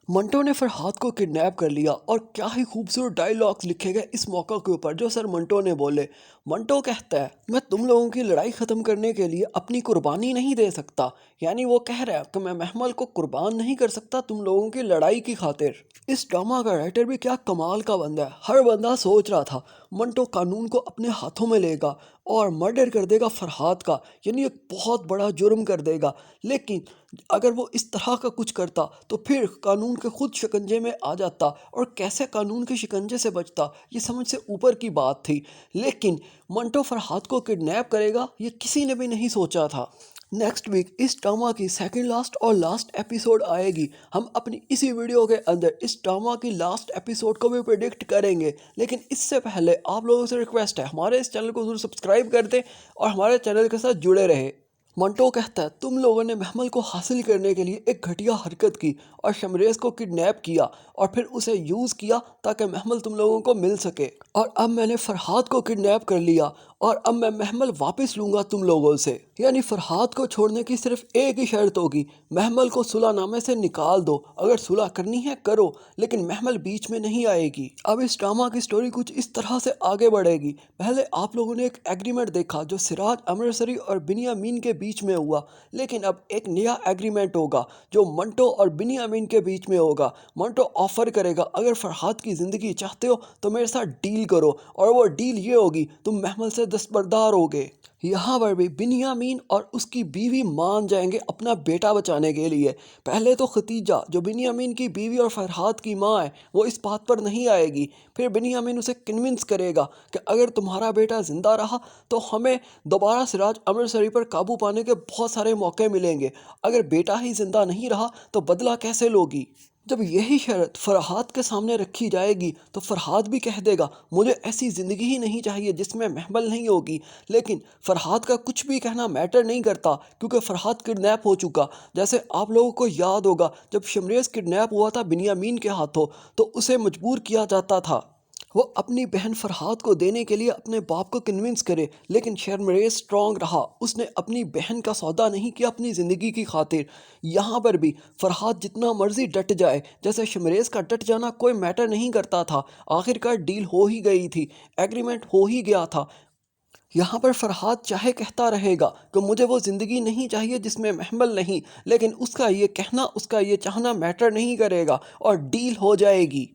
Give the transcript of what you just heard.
منٹو نے فرحاد کو کڈنیپ کر لیا اور کیا ہی خوبصورت ڈائیلاگز لکھے گئے اس موقع کے اوپر جو سر منٹو نے بولے۔ منٹو کہتا ہے میں تم لوگوں کی لڑائی ختم کرنے کے لیے اپنی قربانی نہیں دے سکتا، یعنی وہ کہہ رہا ہے کہ میں محمل کو قربان نہیں کر سکتا تم لوگوں کی لڑائی کی خاطر۔ اس ڈرامہ کا رائٹر بھی کیا کمال کا بندہ ہے، ہر بندہ سوچ رہا تھا منٹو قانون کو اپنے ہاتھوں میں لے گا اور مرڈر کر دے گا فرحاد کا، یعنی ایک بہت بڑا جرم کر دے گا، لیکن اگر وہ اس طرح کا کچھ کرتا تو پھر قانون کے خود شکنجے میں آ جاتا اور کیسے قانون کے شکنجے سے بچتا، یہ سمجھ سے اوپر کی بات تھی۔ لیکن منٹو فرحاد کو کڈنیپ کرے گا یہ کسی نے بھی نہیں سوچا تھا۔ نیکسٹ ویک اس ڈرامہ کی سیکنڈ لاسٹ اور لاسٹ ایپیسوڈ آئے گی، ہم اپنی اسی ویڈیو کے اندر اس ڈرامہ کی لاسٹ ایپیسوڈ کو بھی پریڈکٹ کریں گے، لیکن اس سے پہلے آپ لوگوں سے ریکویسٹ ہے ہمارے اس چینل کو ضرور سبسکرائب کر دیں اور ہمارے چینل کے ساتھ جڑے رہے۔ منٹو کہتا ہے تم لوگوں نے محمل کو حاصل کرنے کے لیے ایک گھٹیا حرکت کی اور شمریز کو کڈنیپ کیا اور پھر اسے یوز کیا تاکہ محمل تم لوگوں کو مل سکے، اور اب میں نے فرحاد کو کڈنیپ کر لیا اور اب میں محمل واپس لوں گا تم لوگوں سے، یعنی فرحاد کو چھوڑنے کی صرف ایک ہی شرط ہوگی، محمل کو صلح نامے سے نکال دو، اگر صلح کرنی ہے کرو لیکن محمل بیچ میں نہیں آئے گی۔ اب اس ڈرامہ کی سٹوری کچھ اس طرح سے آگے بڑھے گی۔ پہلے آپ لوگوں نے ایک ایگریمنٹ دیکھا جو سراج امرتسری اور بنیامین کے بیچ میں ہوا، لیکن اب ایک نیا ایگریمنٹ ہوگا جو منٹو اور بنیامین کے بیچ میں ہوگا۔ منٹو آفر کرے گا اگر فرحاد کی زندگی چاہتے ہو تو میرے ساتھ ڈیل کرو، اور وہ ڈیل یہ ہوگی تم محمل سے دستبردار ہوگے۔ یہاں پر بھی بنیامین اور اس کی بیوی مان جائیں گے اپنا بیٹا بچانے کے لیے۔ پہلے تو ختیجہ جو بنیامین کی بیوی اور فرحاد کی ماں ہے وہ اس بات پر نہیں آئے گی، پھر بنیامین اسے کنونس کرے گا کہ اگر تمہارا بیٹا زندہ رہا تو ہمیں دوبارہ سراج امرتسری پر قابو پانے کے بہت سارے موقع ملیں گے، اگر بیٹا ہی زندہ نہیں رہا تو بدلہ کیسے لوگی؟ جب یہی شرط فرحاد کے سامنے رکھی جائے گی تو فرحاد بھی کہہ دے گا مجھے ایسی زندگی ہی نہیں چاہیے جس میں محمل نہیں ہوگی، لیکن فرحاد کا کچھ بھی کہنا میٹر نہیں کرتا کیونکہ فرحاد کڈنیپ ہو چکا۔ جیسے آپ لوگوں کو یاد ہوگا جب شمریز کڈنیپ ہوا تھا بنیامین کے ہاتھوں تو اسے مجبور کیا جاتا تھا وہ اپنی بہن فرحاد کو دینے کے لیے اپنے باپ کو کنونس کرے، لیکن شمریز سٹرونگ رہا، اس نے اپنی بہن کا سودا نہیں کیا اپنی زندگی کی خاطر۔ یہاں پر بھی فرحاد جتنا مرضی ڈٹ جائے، جیسے شمریز کا ڈٹ جانا کوئی میٹر نہیں کرتا تھا، آخرکار ڈیل ہو ہی گئی تھی، ایگریمنٹ ہو ہی گیا تھا۔ یہاں پر فرحاد چاہے کہتا رہے گا کہ مجھے وہ زندگی نہیں چاہیے جس میں محمل نہیں، لیکن اس کا یہ کہنا، اس کا یہ چاہنا میٹر نہیں کرے گا اور ڈیل ہو جائے گی۔